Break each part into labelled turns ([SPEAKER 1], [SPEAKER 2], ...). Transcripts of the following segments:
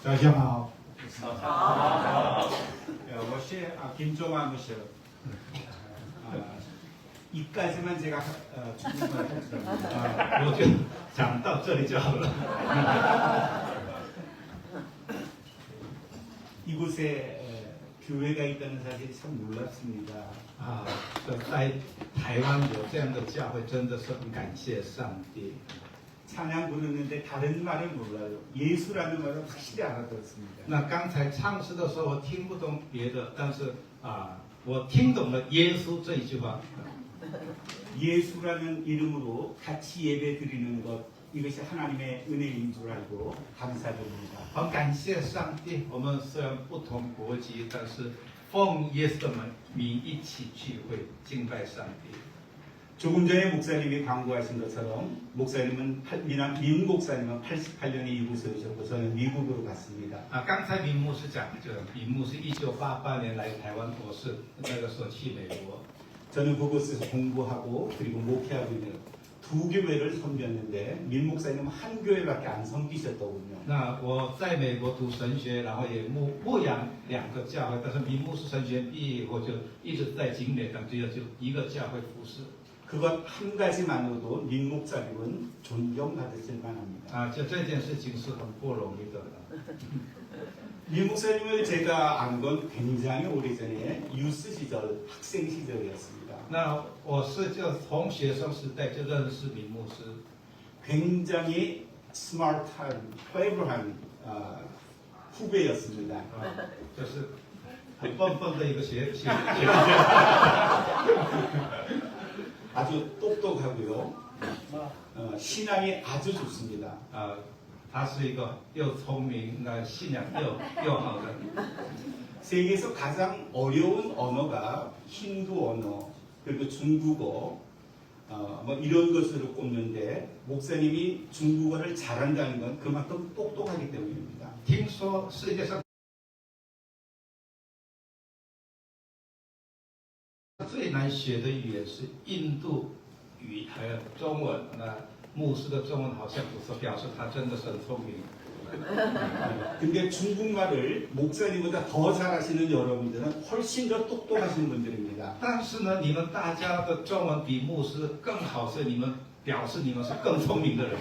[SPEAKER 1] 大家好，
[SPEAKER 2] 我是김종환牧师。 이까지만 제가 중국말 했습니다.
[SPEAKER 1] 我就讲到这里就好了。
[SPEAKER 2] 이곳에 교회가 있다는 사실이 참 놀랍습니다.
[SPEAKER 1] 在台湾有这样的教会，真的是很感谢上帝。
[SPEAKER 2] 찬양 부르는데 다른 말을 몰라요. 예수라는 말을 확실히 알아들었습니다.
[SPEAKER 1] 那刚才唱诗的时候，我听不懂别的，但是我听懂了耶稣这一句话。
[SPEAKER 2] 예수라는 이름으로 같이 예배 드리는 것, 이것이 하나님의 은혜인 줄 알고 감사드립니다.
[SPEAKER 1] 很感谢上帝，我们虽然不同国籍，但是奉耶稣的名一起聚会敬拜上帝。
[SPEAKER 2] 조금 전에 목사님이 광고하신 것처럼 민 목사님은 88년에 이곳에 오셨고 저는 미국으로 갔습니다.
[SPEAKER 1] 刚才民牧师讲，民牧是1988年来台湾，我是那个时候去美国。
[SPEAKER 2] 저는 그곳에서 공부하고 그리고 목회하고 있는 두 교회를 섬겼는데 민 목사님은 한 교회밖에 안 섬기셨더군요.
[SPEAKER 1] 那我在美国读神学，然后也牧养2个教会，但是民牧师神学毕业以后就一直在景美当中就一个教会服侍。
[SPEAKER 2] 그것 한 가지만으로도 민 목사님은 존경받으실 만합니다.
[SPEAKER 1] 就这件事情是很不容易的。
[SPEAKER 2] 민 목사님을 제가 안 건 굉장히 오래전에 유스 시절, 학생 시절이었습니다.
[SPEAKER 1] 那我是就从学生时代就认识民牧师，
[SPEAKER 2] 굉장히 스마트한, 클레버한 후배였습니다.
[SPEAKER 1] 就是很笨笨的一个学生。
[SPEAKER 2] 아주 똑똑하고요. 신앙이 아주 좋습니다.
[SPEAKER 1] 他是一个又聪明、那信仰又好的。
[SPEAKER 2] 세계에서 가장 어려운 언어가 힌두 언어 그리고 중국어 뭐 이런 것으로 꼽는데 목사님이 중국어를 잘한다는 건 그만큼 똑똑하기 때문입니다.
[SPEAKER 1] 听说世界上最难学的语言是印度语，还有中文。那牧师的中文好像不错，表示他真的是很聪明。
[SPEAKER 2] 근데 중국말을 목사님보다 더 잘하시는 여러분들은 훨씬 더 똑똑하신 분들입니다.
[SPEAKER 1] 但是呢，你们大家的中文比牧师更好，所以你们表示你们是更聪明的人。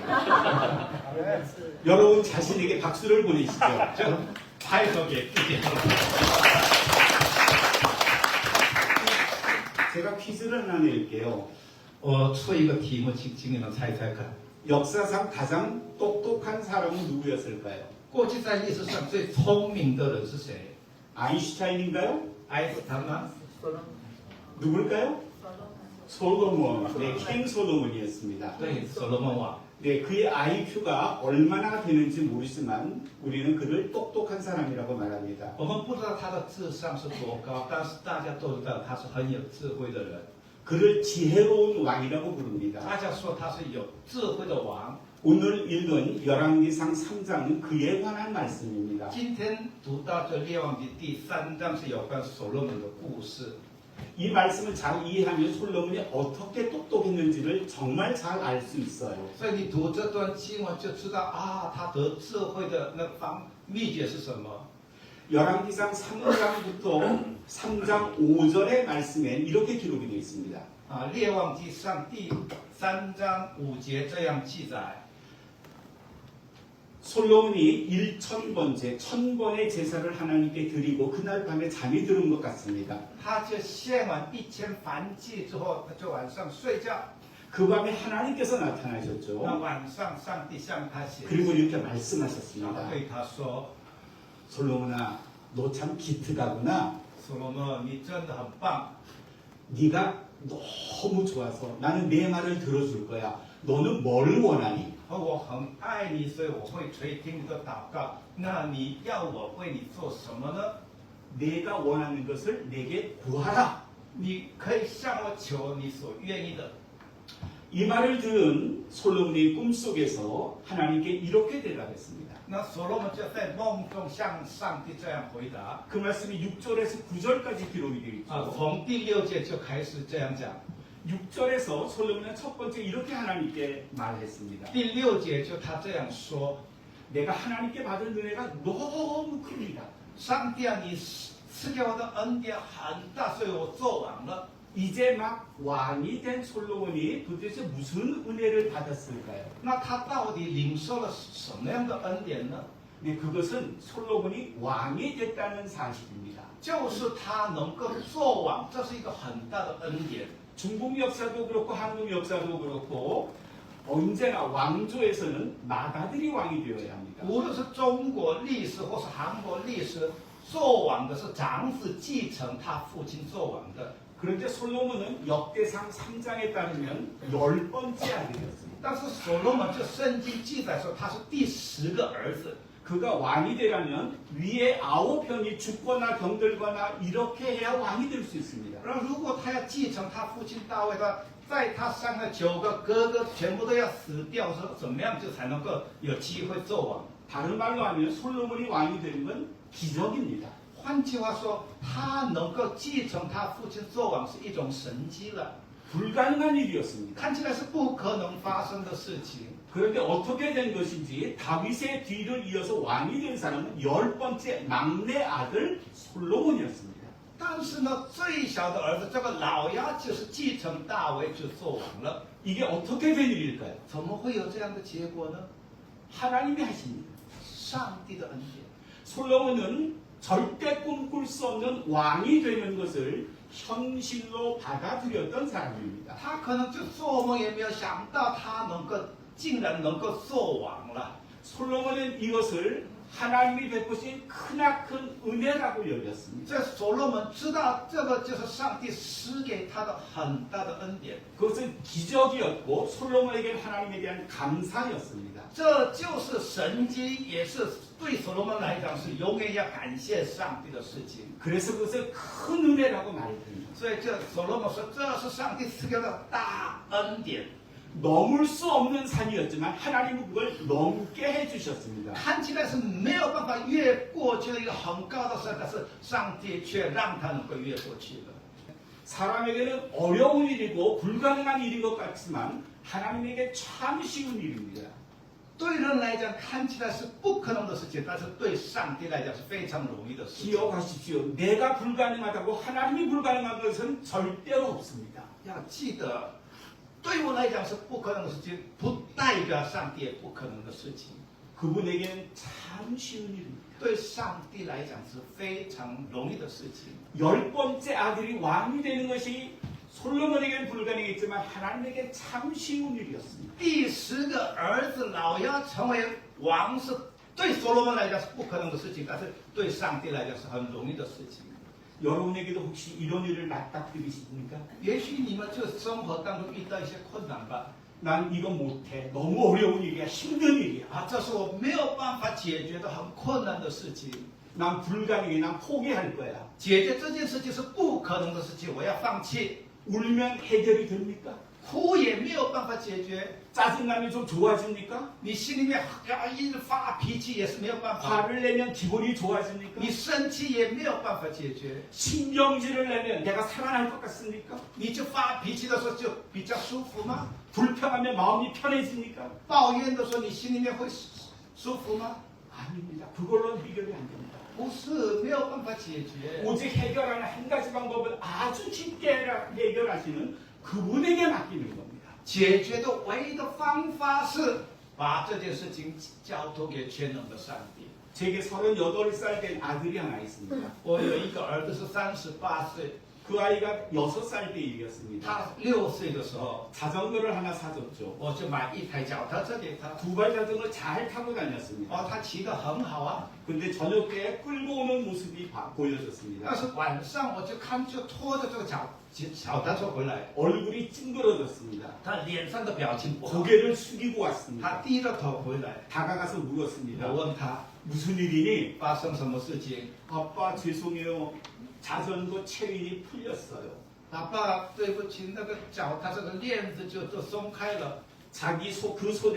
[SPEAKER 2] 여러분 자신에게 박수를 보내시죠.
[SPEAKER 1] 就拍手给自己。
[SPEAKER 2] 제가 퀴즈를 하나 낼게요.
[SPEAKER 1] 我出一个题目，请你们猜猜看。
[SPEAKER 2] 역사상 가장 똑똑한 사람은 누구였을까요?
[SPEAKER 1] 过去在历史上最聪明的人是谁？
[SPEAKER 2] 아인슈타인인가요?
[SPEAKER 1] 爱因斯坦吗？
[SPEAKER 2] 누굴까요? 솔로몬. 네, 킹 솔로몬이었습니다.
[SPEAKER 1] 对，所罗门王。
[SPEAKER 2] 네, 그의 IQ가 얼마나 되는지 모르지만 우리는 그를 똑똑한 사람이라고 말합니다.
[SPEAKER 1] 我们不知道他的智商是多高，但是大家都知道他是很有智慧的人。
[SPEAKER 2] 그를 지혜로운 왕이라고 부릅니다.
[SPEAKER 1] 大家说他是有智慧的王。
[SPEAKER 2] 오늘 읽은 열왕기상 3장은 그에 관한 말씀입니다.
[SPEAKER 1] 今天读到这列王记第3章是有关所罗门的故事。
[SPEAKER 2] 이 말씀을 잘 이해하면 솔로몬이 어떻게 똑똑했는지를 정말 잘 알 수 있어요.
[SPEAKER 1] 所以你读这段经文就知道他得智慧的那秘诀是什么。
[SPEAKER 2] 열왕기상 3장부터 3장 5절의 말씀엔 이렇게 기록이 되어 있습니다.
[SPEAKER 1] 列王记上第3章5节这样记载。
[SPEAKER 2] 솔로몬이 1000번째 1000번의 제사를 하나님께 드리고 그날 밤에 잠이 들은 것 같습니다.
[SPEAKER 1] 他就献完1000燔祭之后，他就晚上睡觉。
[SPEAKER 2] 그 밤에 하나님께서 나타나셨죠.
[SPEAKER 1] 那晚上上帝向他显
[SPEAKER 2] 그리고
[SPEAKER 1] 现，
[SPEAKER 2] 이렇게
[SPEAKER 1] 然后
[SPEAKER 2] 말씀하셨습니다.
[SPEAKER 1] 对他说
[SPEAKER 2] 솔로몬아, 너 참 기특하구나.
[SPEAKER 1] 所罗门，你真的很棒，
[SPEAKER 2] 네가 너무 좋아서 나는 내 말을 들어줄 거야. 너는 뭘 원하니?
[SPEAKER 1] 我很爱你，所以我会垂听你的祷告。那你要我为你做什么呢？
[SPEAKER 2] 내가 원하는 것을 내게 구하라.
[SPEAKER 1] 你可以向我求你所愿意的。
[SPEAKER 2] 이 말을 들은 솔로몬의 꿈속에서 하나님께 이렇게 대답했습니다.
[SPEAKER 1] 那所罗门就在梦中向上帝这样回答。
[SPEAKER 2] 그 말씀이 6절에서 9절까지 기록이 되어 있죠.
[SPEAKER 1] 从第6节就开始这样讲。
[SPEAKER 2] 6절에서 솔로몬은 첫 번째 이렇게 하나님께 말했습니다.
[SPEAKER 1] 第6节就他这样说
[SPEAKER 2] 내가 하나님께 받은 은혜가 너무 큽니다.
[SPEAKER 1] 上帝啊，你赐给我的恩典很大，所以我做完了。
[SPEAKER 2] 이제 막 왕이 된 솔로몬이 도대체 무슨 은혜를 받았을까요?
[SPEAKER 1] 那他到底领受了什么样的恩典呢？
[SPEAKER 2] 네, 그것은 솔로몬이 왕이 됐다는 사실입니다.
[SPEAKER 1] 就是他能够做王，这是一个很大的恩典。
[SPEAKER 2] 중국 역사도 그렇고 한국 역사도 그렇고 언제나 왕조에서는 맏아들이 왕이 되어야 합니다.
[SPEAKER 1] 无论是中国历史或是韩国历史，做王的是长子继承他父亲做王的。
[SPEAKER 2] 그런데 솔로몬은 역대상 3장에 따르면 10번째 아들이었습니다.
[SPEAKER 1] 但是所罗门这圣经记载说他是第10个儿子，
[SPEAKER 2] 그가 왕이 되려면 위에 9편이 죽거나 병들거나 이렇게 해야 왕이 될 수 있습니다.
[SPEAKER 1] 然后如果他要继承他父亲大卫的，在他上的9个哥哥全部都要死掉，说怎么样就才能够有机会做王？
[SPEAKER 2] 다른 말로 하면 솔로몬이 왕이 되는 건 기적입니다.
[SPEAKER 1] 换句话说，他能够继承他父亲做王是一种神迹了，
[SPEAKER 2] 불가능한 일이었습니다.
[SPEAKER 1] 看起来是不可能发生的事情。
[SPEAKER 2] 그런데 어떻게 된 것인지 다윗의 뒤를 이어서 왕이 된 사람은 10번째 막내 아들 솔로몬이었습니다.
[SPEAKER 1] 但是呢，最小的儿子这个老鸭就是继承大卫就做王了，
[SPEAKER 2] 이게 어떻게 된 일일까요?
[SPEAKER 1] 怎么会有这样的结果呢？
[SPEAKER 2] 하나님이 하십니다.
[SPEAKER 1] 上帝的恩典。
[SPEAKER 2] 솔로몬은 절대 꿈꿀 수 없는 왕이 되는 것을 현실로 받아들였던 사람입니다.
[SPEAKER 1] 他可能就做梦也没有想到，他竟然能够做王了。
[SPEAKER 2] 솔로몬은 이것을 하나님이 베푸신 크나큰 은혜라고 여겼습니다.
[SPEAKER 1] 这所罗门知道这个就是上帝施给他的很大的恩典，
[SPEAKER 2] 그것은 기적이었고 솔로몬에게 하나님에 대한 감사였습니다.
[SPEAKER 1] 这就是神迹，也是对所罗门来讲是永远要感谢上帝的事情。
[SPEAKER 2] 그래서 그것을 큰 은혜라고 말했습니다.
[SPEAKER 1] 所以这所罗门说，这是上帝赐给的大恩典。
[SPEAKER 2] 넘을 수 없는 산이었지만 하나님은 그걸 넘게 해주셨습니다.
[SPEAKER 1] 看起来是没有办法越过去的一个很高的山，但是上帝却让他能够越过去了。
[SPEAKER 2] 사람에게는 어려운 일이고 불가능한 일인 것 같지만 하나님에게 참 쉬운 일입니다.
[SPEAKER 1] 对人来讲看起来是不可能的事情，但是对上帝来讲是非常容易的事情。
[SPEAKER 2] 기억하십시오. 내가 불가능하다고 하나님이 불가능한 것은 절대로 없습니다.
[SPEAKER 1] 要记得，对我来讲是不可能的事情，不代表上帝也不可能的事情。
[SPEAKER 2] 그분에게는 참 쉬운 일입니다.
[SPEAKER 1] 对上帝来讲是非常容易的事情。
[SPEAKER 2] 10번째 아들이 왕이 되는 것이 솔로몬에게는 불가능했지만 하나님에게 참 쉬운 일이었습니다.
[SPEAKER 1] 第10个儿子老要成为王是对所罗门来讲是不可能的事情，但是对上帝来讲是很容易的事情。
[SPEAKER 2] 여러분에게도 혹시 이런 일을 맞닥뜨리십니까?
[SPEAKER 1] 也许你们就生活当中遇到一些困难吧，
[SPEAKER 2] 난 이거 못해. 너무 어려운 일이야. 힘든 일이야.
[SPEAKER 1] 这是我没有办法解决的很困难的事情。
[SPEAKER 2] 난 불가능해. 난 포기할 거야.
[SPEAKER 1] 解决这件事情是不可能的事情，我要放弃。
[SPEAKER 2] 울면 해결이 됩니까?
[SPEAKER 1] 哭也没有办法解决，
[SPEAKER 2] 짜증나면 좀 좋아집니까?
[SPEAKER 1] 你心里面要一直发脾气也是没有办法，
[SPEAKER 2] 화를 내면 기분이 좋아집니까?
[SPEAKER 1] 你生气也没有办法解决，
[SPEAKER 2] 신경질을 내면 내가 살아날 것 같습니까?
[SPEAKER 1] 你就发脾气的时候就比较舒服吗？
[SPEAKER 2] 불평하면 마음이 편해집니까?
[SPEAKER 1] 抱怨的时候你心里面会舒服吗？
[SPEAKER 2] 아닙니다. 그걸로 해결이 안 됩니다.
[SPEAKER 1] 不是，没有办法解决。
[SPEAKER 2] 오직 해결하는 한 가지 방법은 아주 쉽게 해결하시는 그분에게 맡기는 겁니다.
[SPEAKER 1] 解决的唯一的方法是把这件事情交托给全能的上帝。
[SPEAKER 2] 제게 38살 된 아들이 하나 있습니다.
[SPEAKER 1] 我有一个儿子是38岁，
[SPEAKER 2] 그 아이가 6살 때 일이었습니다.
[SPEAKER 1] 他6岁的时候，
[SPEAKER 2] 자전거를 하나 사줬죠.
[SPEAKER 1] 我就买一台脚踏车给他。
[SPEAKER 2] 두발 자전거 잘 타고 다녔습니다.
[SPEAKER 1] 他骑得很好啊，
[SPEAKER 2] 근데 저녁에 끌고 오는 모습이 보여졌습니다.
[SPEAKER 1] 但是晚上我就看就拖着这个脚踏车回来，
[SPEAKER 2] 얼굴이 찡그러졌습니다.
[SPEAKER 1] 他脸上的表情不好，
[SPEAKER 2] 고개를 숙이고
[SPEAKER 1] 他
[SPEAKER 2] 왔습니다.
[SPEAKER 1] 低着头回来。
[SPEAKER 2] 다가가서
[SPEAKER 1] 我
[SPEAKER 2] 물었습니다.
[SPEAKER 1] 问他
[SPEAKER 2] 무슨 일이니?
[SPEAKER 1] 发生什么事情，
[SPEAKER 2] 아빠 죄송해요. 자전거 체인이 풀렸어요.
[SPEAKER 1] 爸爸对不起，那个脚踏车的链子就松开了。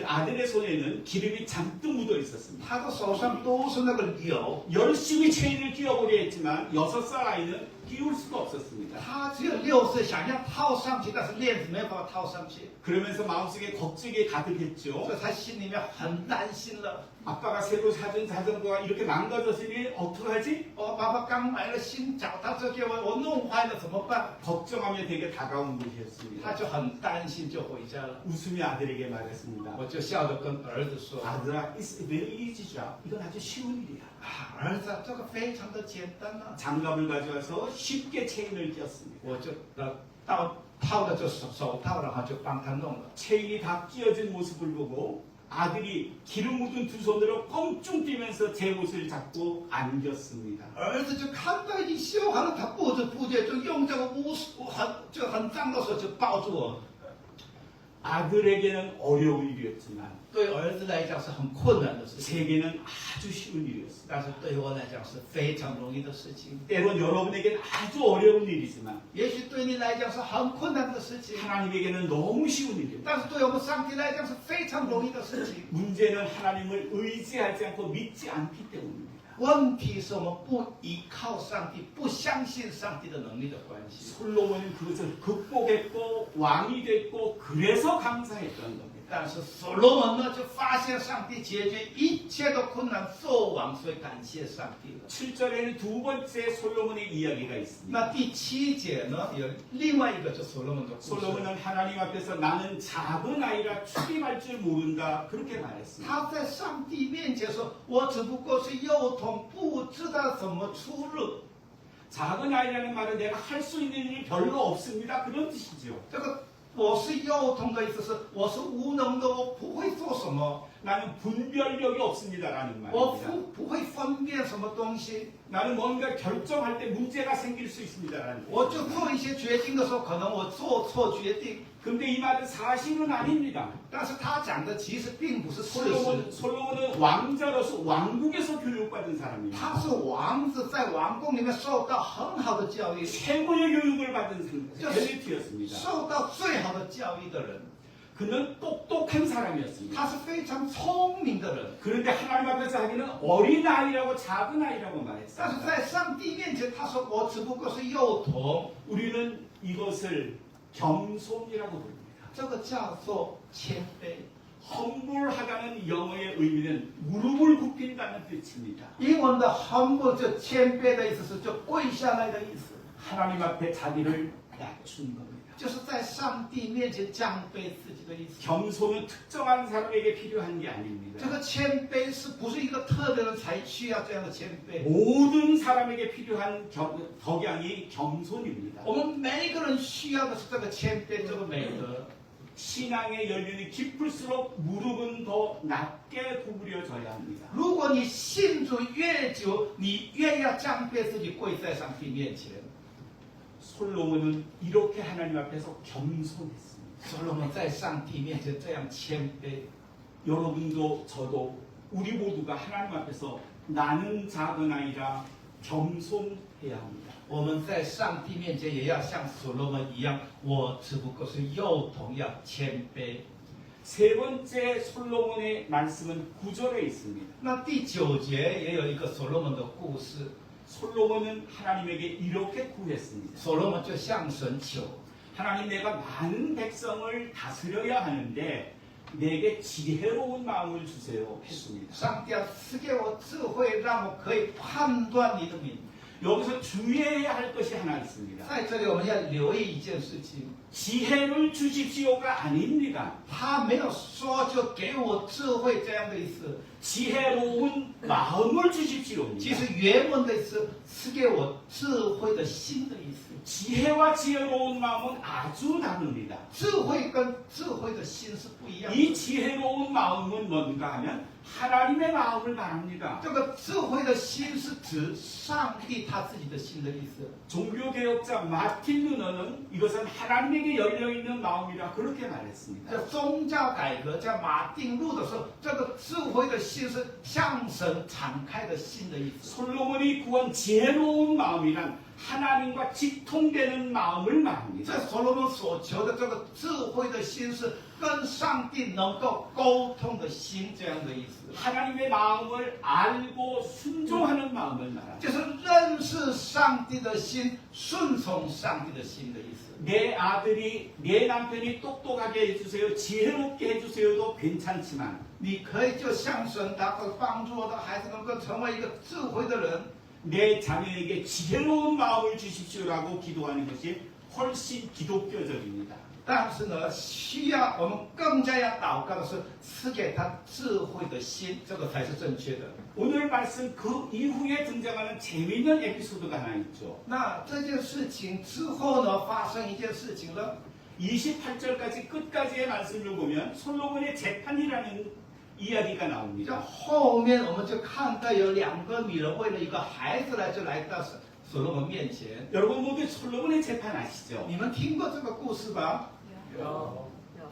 [SPEAKER 2] 아들의 손에는 기름이 잔뜩 묻어 있었습니다.
[SPEAKER 1] 他的手上都是那个油，
[SPEAKER 2] 열심히 체인을 끼워보려 했지만 6살 아이는 끼울 수가 없었습니다.
[SPEAKER 1] 他只有6岁，想要套上去，但是链子没有办法套上去，
[SPEAKER 2] 그러면서 마음속에 걱정이 가득했죠.
[SPEAKER 1] 所以他心里面很担心了。
[SPEAKER 2] 아빠가 새로 사준 자전거가 이렇게 망가졌으니 어떡하지?
[SPEAKER 1] 我爸爸刚买了新脚踏车给我弄坏了怎么办？
[SPEAKER 2] 걱정하며 되게 다가온 분이었습니다.
[SPEAKER 1] 他就很担心，就回家了。
[SPEAKER 2] 웃으며 아들에게 말했습니다.
[SPEAKER 1] 我就笑着跟儿子说
[SPEAKER 2] 아들아, it's very easy job. 이건 아주 쉬운 일이야. ：“
[SPEAKER 1] 啊，儿子，这个非常的简单啊。
[SPEAKER 2] 장갑을 가져와서 쉽게 체인을 꼈습니다.
[SPEAKER 1] 我就套着这手套，然后就帮他弄了。
[SPEAKER 2] 체인이 다 끼어진 모습을 보고 아들이 기름 묻은 두 손으로 껑충 뛰면서 제 옷을 잡고 안겼습니다.
[SPEAKER 1] 儿子就看到已经修好了，他不知不觉就用这个很脏的手就抱住我。
[SPEAKER 2] 아들에게는 어려운 일이었지만
[SPEAKER 1] 对儿子来讲是很困难的事情，
[SPEAKER 2] 제게는 아주 쉬운 일이었습니다.
[SPEAKER 1] 但是对我来讲是非常容易的事情。
[SPEAKER 2] 때론 여러분에게는 아주 어려운 일이지만
[SPEAKER 1] 也许对你来讲是很困难的事情，
[SPEAKER 2] 하나님에게는 너무 쉬운 일입니다.
[SPEAKER 1] 但是对我们上帝来讲是非常容易的事情。
[SPEAKER 2] 문제는 하나님을 의지하지 않고 믿지 않기 때문입니다.
[SPEAKER 1] 问题是我们不依靠上帝，不相信上帝的能力的关系。
[SPEAKER 2] 솔로몬은 그것을 극복했고 왕이 됐고 그래서 감사했던 겁니다.
[SPEAKER 1] 但是所罗门呢，就发现上帝解决一切的困难，做王，所以感谢上帝了。
[SPEAKER 2] 7절에는 두 번째 솔로몬의 이야기가 있습니다.
[SPEAKER 1] 那第7节呢，有另外一个就所罗门的故事。
[SPEAKER 2] 솔로몬은 하나님 앞에서 나는 작은 아이라 출입할 줄 모른다 그렇게 말했습니다.
[SPEAKER 1] 他在上帝面前说：“我只不过是幼童，不知道怎么出入。
[SPEAKER 2] 작은 아이라는 말은 내가 할 수 있는 일이 별로 없습니다. 그런 뜻이죠. ”
[SPEAKER 1] 这个我是幼童的意思是我是无能的，我不会做什么，
[SPEAKER 2] 나는 분별력이 없습니다라는
[SPEAKER 1] 我
[SPEAKER 2] 말입니다.
[SPEAKER 1] 不会分辨什么东西。
[SPEAKER 2] 나는 뭔가 결정할 때 문제가 생길 수 있습니다라는
[SPEAKER 1] 我就做一些决定的时候，可能我做错决定。
[SPEAKER 2] 근데 이 말은 사실은 아닙니다.
[SPEAKER 1] 但是他讲的其实并不是事实。
[SPEAKER 2] 솔로몬은 왕자로서 왕국에서 교육받은 사람입니다.
[SPEAKER 1] 他是王子，在王宫里面受到很好的教育，
[SPEAKER 2] 최고의 교육을 받은 엘리트였습니다.
[SPEAKER 1] 受到最好的教育的人。
[SPEAKER 2] 그는 똑똑한 사람이었습니다.
[SPEAKER 1] 他是非常聪明的人，
[SPEAKER 2] 그런데 하나님 앞에서 하기는 어린 아이라고 작은 아이라고
[SPEAKER 1] 但是
[SPEAKER 2] 말했습니다.
[SPEAKER 1] 在上帝面前，他说我只不过是幼童，
[SPEAKER 2] 우리는 이것을 겸손이라고 부릅니다.
[SPEAKER 1] 这个叫做谦卑。
[SPEAKER 2] 험불하다는 영어의 의미는 무릎을 굽힌다는 뜻입니다.
[SPEAKER 1] 英文的 humble 就谦卑的意思是就跪下来的意思，
[SPEAKER 2] 하나님 앞에 자기를 낮춘 겁니다.
[SPEAKER 1] 就是在上帝面前降卑自己的意思。
[SPEAKER 2] 겸손은 특정한 사람에게 필요한 게
[SPEAKER 1] 这
[SPEAKER 2] 아닙니다.
[SPEAKER 1] 个谦卑是不是一个特别人才需要这样的谦卑？
[SPEAKER 2] 모든 사람에게 필요한 덕양이 겸손입니다.
[SPEAKER 1] 我们每一个人需要的是这个谦卑，这个美德。
[SPEAKER 2] 신앙의 연륜이 깊을수록 무릎은 더 낮게 구부려져야 합니다.
[SPEAKER 1] 如果你信主越久，你越要降卑自己，跪在上帝面前。
[SPEAKER 2] 솔로몬은 이렇게 하나님 앞에서 겸손했습니다.
[SPEAKER 1] 所罗门在上帝面前这样谦卑。
[SPEAKER 2] 여러분도 저도 우리 모두가 하나님 앞에서 나는 작은 아이라 겸손해야 합니다.
[SPEAKER 1] 我们在上帝面前也要像所罗门一样，我只不过是幼童，要谦卑。
[SPEAKER 2] 세 번째 솔로몬의 말씀은 9절에 있습니다.
[SPEAKER 1] 那第9节也有一个所罗门的故事，
[SPEAKER 2] 솔로몬은 하나님에게 이렇게 구했습니다.
[SPEAKER 1] 所罗门就向神求，
[SPEAKER 2] 하나님 내가 많은 백성을 다스려야 하는데 내게 지혜로운 마음을 주세요 했습니다.
[SPEAKER 1] 上帝要赐给我智慧，让我可以判断你的名。
[SPEAKER 2] 여기서 주의해야 할 것이 하나 있습니다.
[SPEAKER 1] 在这里我们要留意一件事情，
[SPEAKER 2] 지혜를 주십시오가 아닙니다.
[SPEAKER 1] 他没有说就给我智慧这样的意思，
[SPEAKER 2] 지혜로운 마음을
[SPEAKER 1] 其
[SPEAKER 2] 주십시오입니다.
[SPEAKER 1] 实原文的意思赐给我智慧的心的意思。
[SPEAKER 2] 지혜와 지혜로운 마음은 아주 다릅니다.
[SPEAKER 1] 智慧跟智慧的心是不一样的。
[SPEAKER 2] 이 지혜로운 마음은 뭔가 하면 하나님의 마음을 말합니다.
[SPEAKER 1] 这个智慧的心是指上帝他自己的心的意思。
[SPEAKER 2] 종교개혁자 마틴 루너는 이것은 하나님에게 열려있는 마음이라 그렇게 말했습니다.
[SPEAKER 1] 这宗教改革家马丁路的时候，这个智慧的心是向神敞开的心的意思。
[SPEAKER 2] 솔로몬이 구한 지혜로운 마음이란 하나님과 직통되는 마음을 말합니다.
[SPEAKER 1] 这所罗门所求的这个智慧的心，是跟上帝能够沟通的心，这样的意思。
[SPEAKER 2] 하나님의 마음을 알고 순종하는 마음을 말합니다.
[SPEAKER 1] 就是认识上帝的心，顺从上帝的心的意思。
[SPEAKER 2] 내 아들이, 내 남편이 똑똑하게 해주세요, 지혜롭게 해주세요도 괜찮지만
[SPEAKER 1] 你可以就像神，他会帮助我的孩子能够成为一个智慧的人。
[SPEAKER 2] 내 자녀에게 지혜로운 마음을 주십시오라고 기도하는 것이 훨씬 기독교적입니다.
[SPEAKER 1] 但是呢，需要我们更加要祷告的是赐给他智慧的心，这个才是正确的。
[SPEAKER 2] 오늘 말씀 그 이후에 등장하는 재미있는 에피소드가 하나 있죠.
[SPEAKER 1] 那这件事情之后呢，发生一件事情了。
[SPEAKER 2] 28절까지 끝까지의 말씀을 보면 솔로몬의 재판이라는 이야기가
[SPEAKER 1] 这
[SPEAKER 2] 나옵니다.
[SPEAKER 1] 后面我们就看到有两个女人为了一个孩子就来到所罗门面前。
[SPEAKER 2] 여러분 모두 솔로몬의 재판 아시죠?
[SPEAKER 1] 你们听过这个故事吧？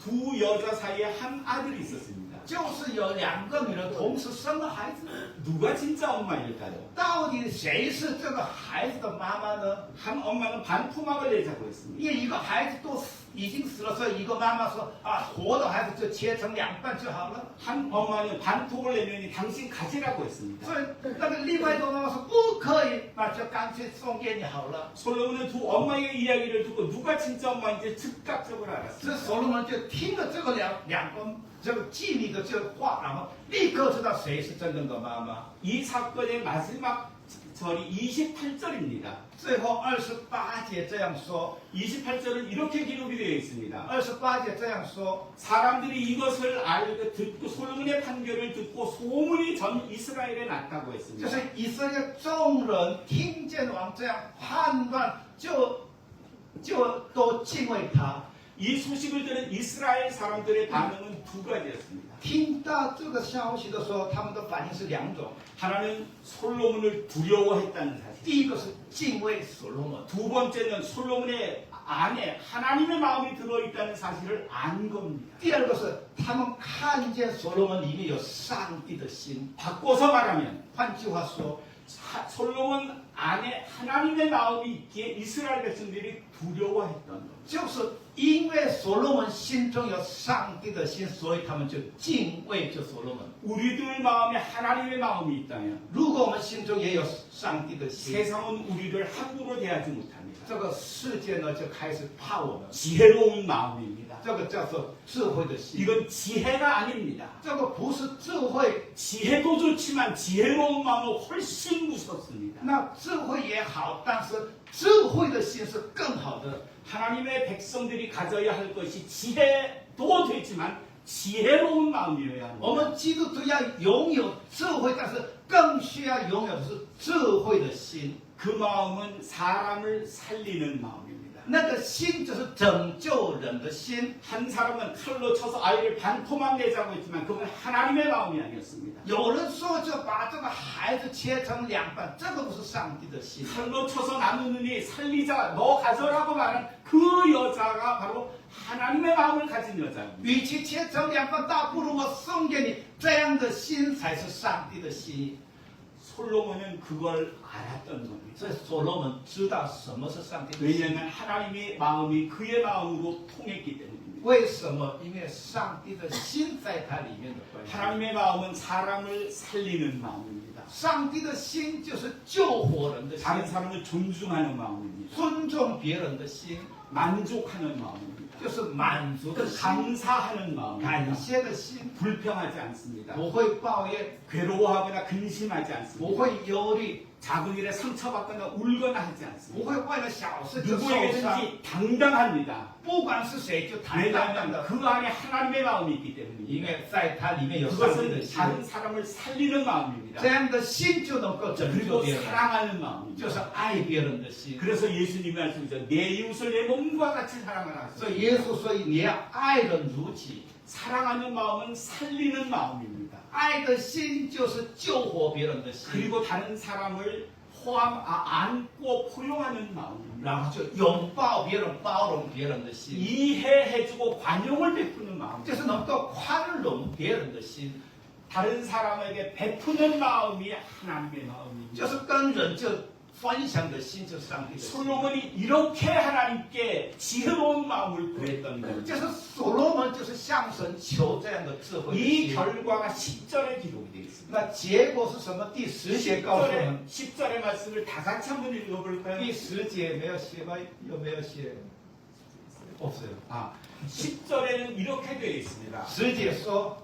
[SPEAKER 2] 두 여자 사이에 한 아들이 있었습니다.
[SPEAKER 1] 就是有两个女人同时生了孩子，
[SPEAKER 2] 누가 진짜 엄마일까요?
[SPEAKER 1] 到底谁是这个孩子的妈妈呢？
[SPEAKER 2] 한 엄마는 반토막을 내자고 했습니다.
[SPEAKER 1] 因为一个孩子都已经死了，所以一个妈妈说啊，活的孩子就切成两半就好了。
[SPEAKER 2] 한 엄마는 반톡을 내면이 당신 가지라고 했습니다.
[SPEAKER 1] 所以那个另外一个妈妈说不可以，那就干脆送给你好了。
[SPEAKER 2] 솔로몬은 두 엄마의 이야기를 듣고 누가 진짜 엄마인지 즉각적으로
[SPEAKER 1] 这
[SPEAKER 2] 알았습니다.
[SPEAKER 1] 所罗门就听了这个两个这个妓女的这个话，然后立刻知道谁是真正的妈妈。
[SPEAKER 2] 이 사건의 마지막 절이 28절입니다.
[SPEAKER 1] 最后28节这样说，
[SPEAKER 2] 28절은 이렇게 기록이 되어 있습니다.
[SPEAKER 1] 28节这样说，
[SPEAKER 2] 사람들이 이것을 알고 듣고 솔로몬의 판결을 듣고 소문이 전 이스라엘에 났다고
[SPEAKER 1] 就
[SPEAKER 2] 했습니다.
[SPEAKER 1] 是以色列众人听见王这样判断，就都敬畏他。
[SPEAKER 2] 이 소식을 들은 이스라엘 사람들의 반응은 두 가지였습니다.
[SPEAKER 1] 听到这个消息的时候，他们的反应是两种。
[SPEAKER 2] 하나는 솔로몬을 두려워했다는 사실.
[SPEAKER 1] 第一个是敬畏所罗门，
[SPEAKER 2] 두 번째는 솔로몬의 안에 하나님의 마음이 들어있다는 사실을 안 겁니다.
[SPEAKER 1] 第二个是他们看见所罗门里面有上帝的心。
[SPEAKER 2] 바꿔서 말하면
[SPEAKER 1] 换句话说，
[SPEAKER 2] 솔로몬 안에 하나님의 마음이 있기에 이스라엘 백성들이 두려워했던 것.
[SPEAKER 1] 就是因为所罗门心中有上帝的心，所以他们就敬畏这所罗门。
[SPEAKER 2] 우리들 마음에 하나님의 마음이 있다면
[SPEAKER 1] 如果我们心中也有上帝的心，
[SPEAKER 2] 세상은 우리를 함부로 대하지 못합니다.
[SPEAKER 1] 这个世界呢就开始怕我们。
[SPEAKER 2] 지혜로운 마음입니다.
[SPEAKER 1] 这个叫做智慧的心，
[SPEAKER 2] 이건 지혜가 아닙니다.
[SPEAKER 1] 这个不是智慧。
[SPEAKER 2] 지혜도 좋지만 지혜로운 마음은 훨씬 무섭습니다.
[SPEAKER 1] 那智慧也好，但是智慧的心是更好的。
[SPEAKER 2] 하나님의 백성들이 가져야 할 것이 지혜도 되지만 지혜로운 마음이어야 합니다.
[SPEAKER 1] 我们基督徒要拥有智慧，但是更需要拥有的是智慧的心。
[SPEAKER 2] 그 마음은 사람을 살리는 마음입니다.
[SPEAKER 1] 那个心就是拯救人的心。
[SPEAKER 2] 한 사람은 칼로 쳐서 아이를 반토막 내자고 했지만 그건 하나님의 마음이 아니었습니다.
[SPEAKER 1] 有人说就把这个孩子切成两半，这个不是上帝的心。
[SPEAKER 2] 칼로 쳐서 나누느니 살리자 너 가져라고 말한 그 여자가 바로 하나님의 마음을 가진 여자입니다.
[SPEAKER 1] 与其切成两半，倒不如我送给你，这样的心才是上帝的心。
[SPEAKER 2] 솔로몬은 그걸 알았던 겁니다.
[SPEAKER 1] 所以所罗门知道什么是上帝的心。
[SPEAKER 2] 왜냐하면 하나님의 마음이 그의 마음으로 통했기 때문입니다.
[SPEAKER 1] 为什么？因为上帝的心在他里面的关系。
[SPEAKER 2] 하나님의 마음은 사람을 살리는 마음입니다.
[SPEAKER 1] 上帝的心就是救活人的心，
[SPEAKER 2] 다른 사람을 존중하는 마음입니다.
[SPEAKER 1] 尊重别人的心，
[SPEAKER 2] 만족하는 마음입니다.
[SPEAKER 1] 就是满足的心，
[SPEAKER 2] 감사하는
[SPEAKER 1] 感
[SPEAKER 2] 마음입니다.
[SPEAKER 1] 谢的心，
[SPEAKER 2] 불평하지 않습니다.
[SPEAKER 1] 不会抱怨，
[SPEAKER 2] 괴로워하거나 근심하지
[SPEAKER 1] 不
[SPEAKER 2] 않습니다.
[SPEAKER 1] 会忧虑，
[SPEAKER 2] 작은 일에 상처받거나 울거나 하지
[SPEAKER 1] 不
[SPEAKER 2] 않습니다.
[SPEAKER 1] 会为了小事就受伤。
[SPEAKER 2] 누구에게든지 당당합니다.
[SPEAKER 1] 不管是谁，就坦荡荡
[SPEAKER 2] 왜냐하면
[SPEAKER 1] 的，
[SPEAKER 2] 그 안에 하나님의 마음이 있기
[SPEAKER 1] 因
[SPEAKER 2] 때문입니다.
[SPEAKER 1] 为在他里面有上帝的
[SPEAKER 2] 그것은
[SPEAKER 1] 心，
[SPEAKER 2] 다른 사람을 살리는 마음입니다.
[SPEAKER 1] 这样的心就能够拯救
[SPEAKER 2] 그리고
[SPEAKER 1] 别人，
[SPEAKER 2] 사랑하는
[SPEAKER 1] 就
[SPEAKER 2] 마음입니다.
[SPEAKER 1] 是爱别人的心。
[SPEAKER 2] 그래서 예수님이 말씀하셨죠. 내 이웃을 내 몸과 같이 사랑하라.
[SPEAKER 1] 所以耶稣说你要爱人如己，
[SPEAKER 2] 사랑하는 마음은 살리는 마음입니다.
[SPEAKER 1] 爱的心就是救活别人的心，
[SPEAKER 2] 그리고 다른 사람을 안고 포용하는 마음입니다.
[SPEAKER 1] 然后就拥抱别人、包容别人的心，
[SPEAKER 2] 이해해주고 관용을 베푸는 마음.
[SPEAKER 1] 就是能够宽容别人的心，
[SPEAKER 2] 다른 사람에게 베푸는 마음이 하나님의 마음입니다.
[SPEAKER 1] 就是跟人就分享的心就是上帝的心。
[SPEAKER 2] 솔로몬이 이렇게 하나님께 지혜로운 마음을 구했던 거죠.
[SPEAKER 1] 就是所罗门就是向神求这样的智慧的
[SPEAKER 2] 이
[SPEAKER 1] 心。
[SPEAKER 2] 결과가 10절에 기록이 되어 있습니다.
[SPEAKER 1] 那结果是什么？第10节告诉我们。
[SPEAKER 2] 10절의 말씀을 다 같이 한번 읽어볼까요?
[SPEAKER 1] 第10节没有写吗？有没有写？ 없어요.
[SPEAKER 2] 아, 10절에는 이렇게 되어 있습니다.
[SPEAKER 1] 10节说，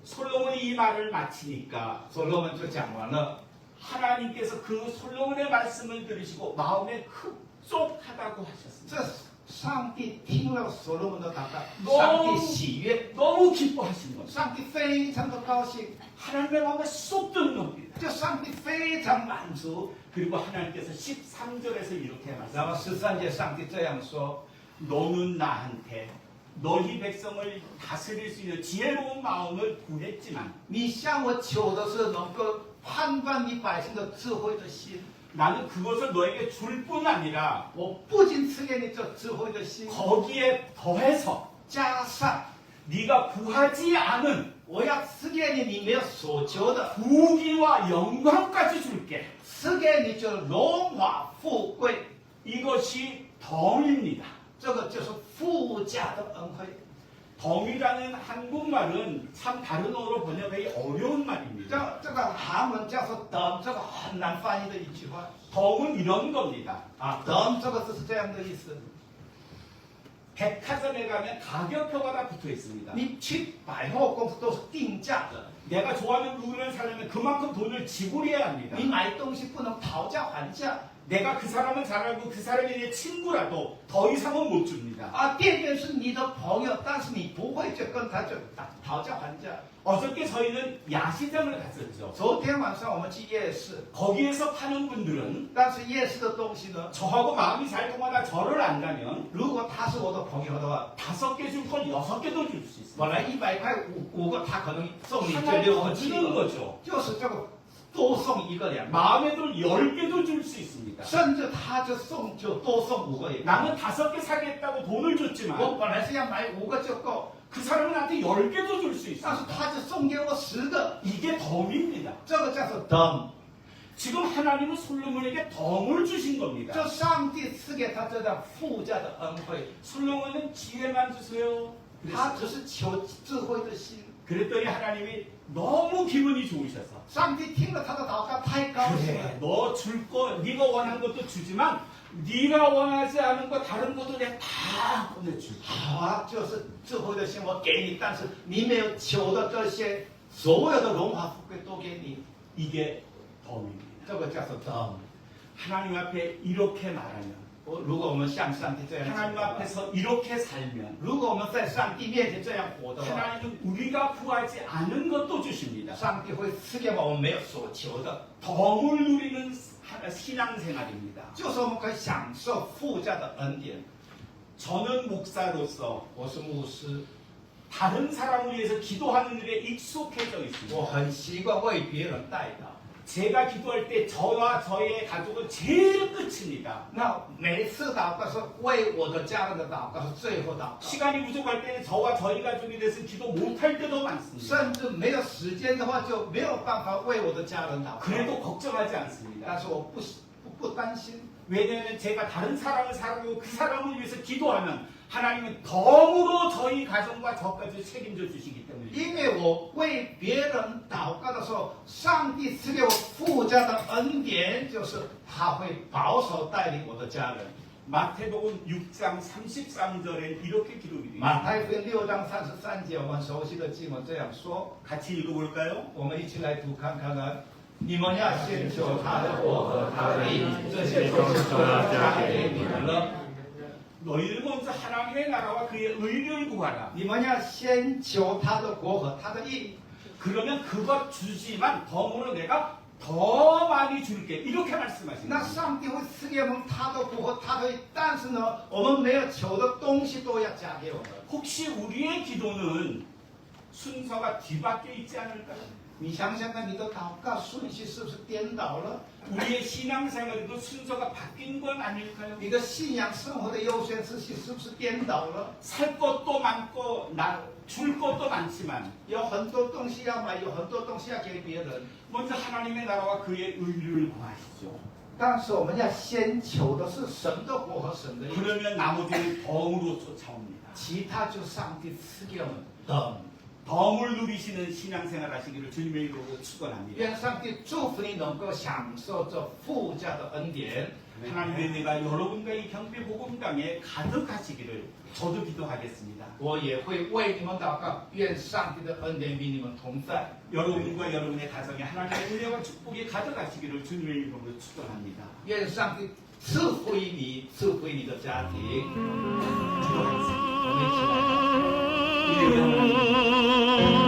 [SPEAKER 2] 솔로몬이 이 말을 마치니까
[SPEAKER 1] 所罗门就讲完了。
[SPEAKER 2] 하나님께서 그 솔로몬의 말씀을 들으시고 마음에 흡족하다고 하셨습니다.
[SPEAKER 1] 这上帝听了所罗门的祷告，
[SPEAKER 2] 너무
[SPEAKER 1] 上帝喜悦，
[SPEAKER 2] 너무 기뻐하신 겁니다.
[SPEAKER 1] 上帝非常的高兴，
[SPEAKER 2] 하나님의 마음에 쏙 드는 겁니다.
[SPEAKER 1] 就上帝非常满足。
[SPEAKER 2] 그리고 하나님께서 13절에서 이렇게
[SPEAKER 1] 然后
[SPEAKER 2] 말씀하셨습니다.
[SPEAKER 1] 13节上帝这样说：
[SPEAKER 2] 너는 나한테 너희 백성을 다스릴 수 있는 지혜로운 마음을 구했지만
[SPEAKER 1] 你向我求的是能够判断你百姓的智慧的心，
[SPEAKER 2] 나는 그것을 너에게 줄 뿐 아니라
[SPEAKER 1] 我不仅赐给你这智慧的心，
[SPEAKER 2] 거기에 더해서
[SPEAKER 1] 加上
[SPEAKER 2] 네가 구하지 않은
[SPEAKER 1] 我要赐给你你没有所求的，
[SPEAKER 2] 부귀와 영광까지 줄게.
[SPEAKER 1] 赐给你就荣华富贵，
[SPEAKER 2] 이것이 덤입니다.
[SPEAKER 1] 这个就是附加的恩惠。
[SPEAKER 2] 덤이라는 한국말은 참 다른 어로 번역하기 어려운 말입니다.
[SPEAKER 1] 这个韩文叫做等，这个很难翻译的一句话
[SPEAKER 2] 덤은 이런 겁니다.
[SPEAKER 1] 啊。等这个字是这样的意思。
[SPEAKER 2] 백화점에 가면 가격표가 다 붙어 있습니다.
[SPEAKER 1] 你去百货公司都是定价的，
[SPEAKER 2] 내가 좋아하는 물건을 사려면 그만큼 돈을 지불해야 합니다.
[SPEAKER 1] 你买东西不能讨价还价
[SPEAKER 2] 내가 그 사람을 잘 알고 그 사람이 내 친구라도 더 이상은 못 줍니다.
[SPEAKER 1] 啊。店员是你的朋友，但是你不会去跟他讨价还价。
[SPEAKER 2] 어저께 저희는 야시장을 갔었죠.
[SPEAKER 1] 昨天晚上我们去夜市，
[SPEAKER 2] 거기에서 파는 분들은
[SPEAKER 1] 但是夜市的东西呢，
[SPEAKER 2] 저하고 마음이 잘 통하다 저를 안다면
[SPEAKER 1] 如果他是我的朋友的话，
[SPEAKER 2] 5개 줄 건 6개도 줄 수 있습니다.
[SPEAKER 1] 本来100块五个，他可能送你这
[SPEAKER 2] 하나
[SPEAKER 1] 6个
[SPEAKER 2] 더
[SPEAKER 1] 7
[SPEAKER 2] 주는
[SPEAKER 1] 个，
[SPEAKER 2] 거죠.
[SPEAKER 1] 就是这个多送1个2个，
[SPEAKER 2] 마음에 들 10개도 줄 수 있습니다.
[SPEAKER 1] 甚至他就多送5个也。
[SPEAKER 2] 나는 5개 사겠다고 돈을
[SPEAKER 1] 我
[SPEAKER 2] 줬지만
[SPEAKER 1] 本来是要买5个就够，
[SPEAKER 2] 그 사람은 나한테 10개도 줄 수
[SPEAKER 1] 但是
[SPEAKER 2] 있습니다.
[SPEAKER 1] 他就送给我10个，
[SPEAKER 2] 이게 덤입니다.
[SPEAKER 1] 这个叫做等。
[SPEAKER 2] 지금 하나님은 솔로몬에게 덤을 주신 겁니다.
[SPEAKER 1] 就上帝赐给他这样附加的恩惠，
[SPEAKER 2] 솔로몬은 지혜만 주세요.
[SPEAKER 1] 他只是求智慧的心。
[SPEAKER 2] 그랬더니 하나님이 너무 기분이 좋으셔서
[SPEAKER 1] 上帝听了他的祷告，太高兴了。
[SPEAKER 2] 그래, 너 줄 거, 네가 원하는 것도 주지만 네가 원하지 않은 거 다른 것도 내가 다 보내줄게.
[SPEAKER 1] 好啊，就是智慧的心我给你，但是你没有求的这些所有的荣华富贵都给你，
[SPEAKER 2] 이게 덤입니다.
[SPEAKER 1] 这个叫做等。
[SPEAKER 2] 하나님 앞에 이렇게 말하면
[SPEAKER 1] 如果我们向上帝这样讲
[SPEAKER 2] 하나님
[SPEAKER 1] 的话，
[SPEAKER 2] 앞에서 이렇게 살면
[SPEAKER 1] 如果我们在上帝面前这样活的话，
[SPEAKER 2] 하나님은 우리가 구하지 않은 것도 주십니다.
[SPEAKER 1] 上帝会赐给我们没有所求的，
[SPEAKER 2] 덤을 누리는 신앙생활입니다.
[SPEAKER 1] 就是我们可以享受附加的恩典。
[SPEAKER 2] 저는 목사로서
[SPEAKER 1] 我是牧师，
[SPEAKER 2] 다른 사람을 위해서 기도하는 일에 익숙해져 있습니다.
[SPEAKER 1] 我很习惯为别人代祷。
[SPEAKER 2] 제가 기도할 때 저와 저의 가족은 제일 끝입니다.
[SPEAKER 1] 那每一次祷告是为我的家人的祷告是最后祷告，
[SPEAKER 2] 시간이 부족할 때는 저와 저희 가족에 대해서 기도 못할 때도 많습니다.
[SPEAKER 1] 甚至没有时间的话就没有办法为我的家人祷告。
[SPEAKER 2] 그래도 걱정하지 않습니다.
[SPEAKER 1] 但是我不担心，
[SPEAKER 2] 왜냐하면 제가 다른 사람을 사랑하고 그 사람을 위해서 기도하면 하나님은 덤으로 저희 가정과 저까지 책임져 주시기 때문입니다.
[SPEAKER 1] 因为我为别人祷告的时候，上帝赐给我附加的恩典，就是他会保守带领我的家人。
[SPEAKER 2] 마태복음 6장 33절에 이렇게 기록이 되어
[SPEAKER 1] 马
[SPEAKER 2] 있습니다.
[SPEAKER 1] 太福音6章33节，我们熟悉的经文这样说，
[SPEAKER 2] 같이 읽어볼까요?
[SPEAKER 1] 我们一起来读看看啊。你们要先求他的国和他的义，这些都是都要加给你们了。
[SPEAKER 2] 너희는 먼저 하나님의 나라와 그의 의를 구하라.
[SPEAKER 1] 你们要先求他的国和他的义，
[SPEAKER 2] 그러면 그것 주지만 덤으로 내가 더 많이 줄게. 이렇게
[SPEAKER 1] 那
[SPEAKER 2] 말씀하십니다.
[SPEAKER 1] 上帝会赐给我们他的国和他的义，但是呢，我们没有求的东西都要加给我们。
[SPEAKER 2] 혹시 우리의 기도는 순서가 뒤바뀌어 있지 않을까요?
[SPEAKER 1] 你想想看，你的祷告顺序是不是颠倒了？
[SPEAKER 2] 우리의 신앙생활에도 순서가 바뀐 건 아닐까요?
[SPEAKER 1] 你的信仰生活的优先次序是不是颠倒了？
[SPEAKER 2] 살 것도 많고 줄 것도 많지만
[SPEAKER 1] 有很多东西要买，有很多东西要给别人。
[SPEAKER 2] 먼저 하나님의 나라와 그의 의를 구하시죠.
[SPEAKER 1] 但是我们要先求的是神的国和神的义，
[SPEAKER 2] 그러면 나머지는 덤으로 쫓아옵니다.
[SPEAKER 1] 其他就上帝赐给我们等。
[SPEAKER 2] 덤을 누리시는 신앙생활 하시기를 주님의 이름으로 축원합니다.
[SPEAKER 1] 愿上帝祝福你能够享受这附加的恩典。
[SPEAKER 2] 하나님의 은혜가 여러분과 이 경배 복음당에 가득하시기를 저도 기도하겠습니다.
[SPEAKER 1] 我也会为你们祷告，愿上帝的恩典与你们同在。
[SPEAKER 2] 여러분과 여러분의 가정에 하나님의 은혜와 축복이 가득하시기를 주님의 이름으로 축원합니다.
[SPEAKER 1] 愿上帝赐福于你，赐福于你的家庭。
[SPEAKER 2] 기도하겠습니다.
[SPEAKER 1] 我们一起来祷告。